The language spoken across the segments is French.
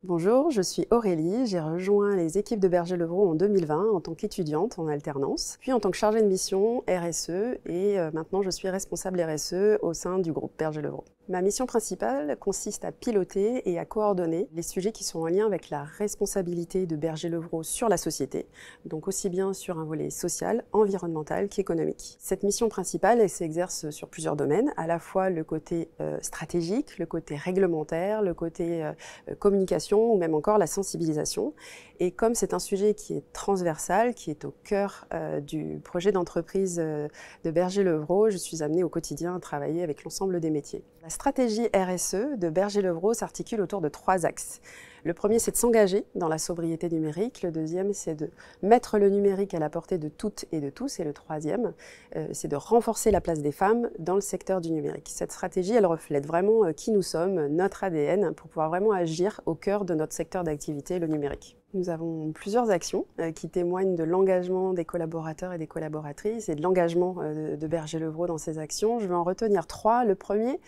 Bonjour, je suis Aurélie, j'ai rejoint les équipes de Berger-Levrault en 2020 en tant qu'étudiante en alternance, puis en tant que chargée de mission RSE et maintenant je suis responsable RSE au sein du groupe Berger-Levrault. Ma mission principale consiste à piloter et à coordonner les sujets qui sont en lien avec la responsabilité de Berger-Levrault sur la société, donc aussi bien sur un volet social, environnemental qu'économique. Cette mission principale, elle s'exerce sur plusieurs domaines, à la fois le côté stratégique, le côté réglementaire, le côté communication ou même encore la sensibilisation. Et comme c'est un sujet qui est transversal, qui est au cœur du projet d'entreprise de Berger-Levrault, je suis amenée au quotidien à travailler avec l'ensemble des métiers. La stratégie RSE de Berger-Levrault s'articule autour de 3 axes. Le premier, c'est de s'engager dans la sobriété numérique. Le deuxième, c'est de mettre le numérique à la portée de toutes et de tous. Et le troisième, c'est de renforcer la place des femmes dans le secteur du numérique. Cette stratégie, elle reflète vraiment qui nous sommes, notre ADN, pour pouvoir vraiment agir au cœur de notre secteur d'activité, le numérique. Nous avons plusieurs actions qui témoignent de l'engagement des collaborateurs et des collaboratrices et de l'engagement de Berger-Levrault dans ces actions. Je vais en retenir 3. Le premier,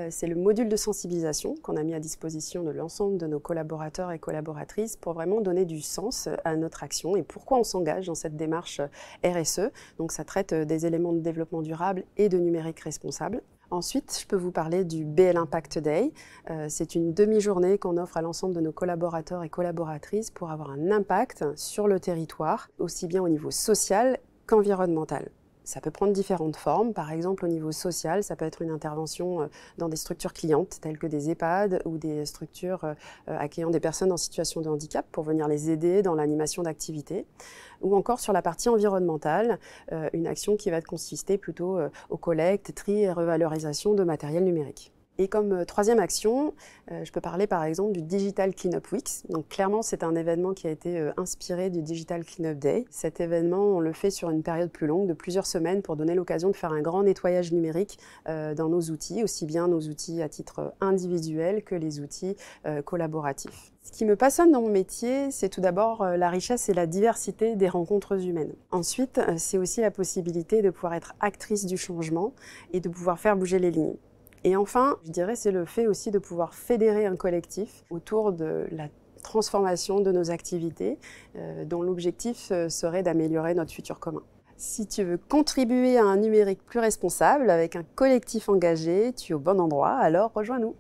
c'est le module de sensibilisation qu'on a mis à disposition de l'ensemble de nos collaborateurs et collaboratrices pour vraiment donner du sens à notre action et pourquoi on s'engage dans cette démarche RSE. Donc ça traite des éléments de développement durable et de numérique responsable. Ensuite, je peux vous parler du BL Impact Day. C'est une demi-journée qu'on offre à l'ensemble de nos collaborateurs et collaboratrices pour avoir un impact sur le territoire, aussi bien au niveau social qu'environnemental. Ça peut prendre différentes formes. Par exemple, au niveau social, ça peut être une intervention dans des structures clientes telles que des EHPAD ou des structures accueillant des personnes en situation de handicap pour venir les aider dans l'animation d'activités. Ou encore sur la partie environnementale, une action qui va consister plutôt aux collectes, tri et revalorisation de matériel numérique. Et comme troisième action, je peux parler par exemple du Digital Cleanup Weeks. Donc clairement, c'est un événement qui a été inspiré du Digital Cleanup Day. Cet événement, on le fait sur une période plus longue, de plusieurs semaines, pour donner l'occasion de faire un grand nettoyage numérique dans nos outils, aussi bien nos outils à titre individuel que les outils collaboratifs. Ce qui me passionne dans mon métier, c'est tout d'abord la richesse et la diversité des rencontres humaines. Ensuite, c'est aussi la possibilité de pouvoir être actrice du changement et de pouvoir faire bouger les lignes. Et enfin, je dirais, c'est le fait aussi de pouvoir fédérer un collectif autour de la transformation de nos activités, dont l'objectif serait d'améliorer notre futur commun. Si tu veux contribuer à un numérique plus responsable avec un collectif engagé, tu es au bon endroit, alors rejoins-nous.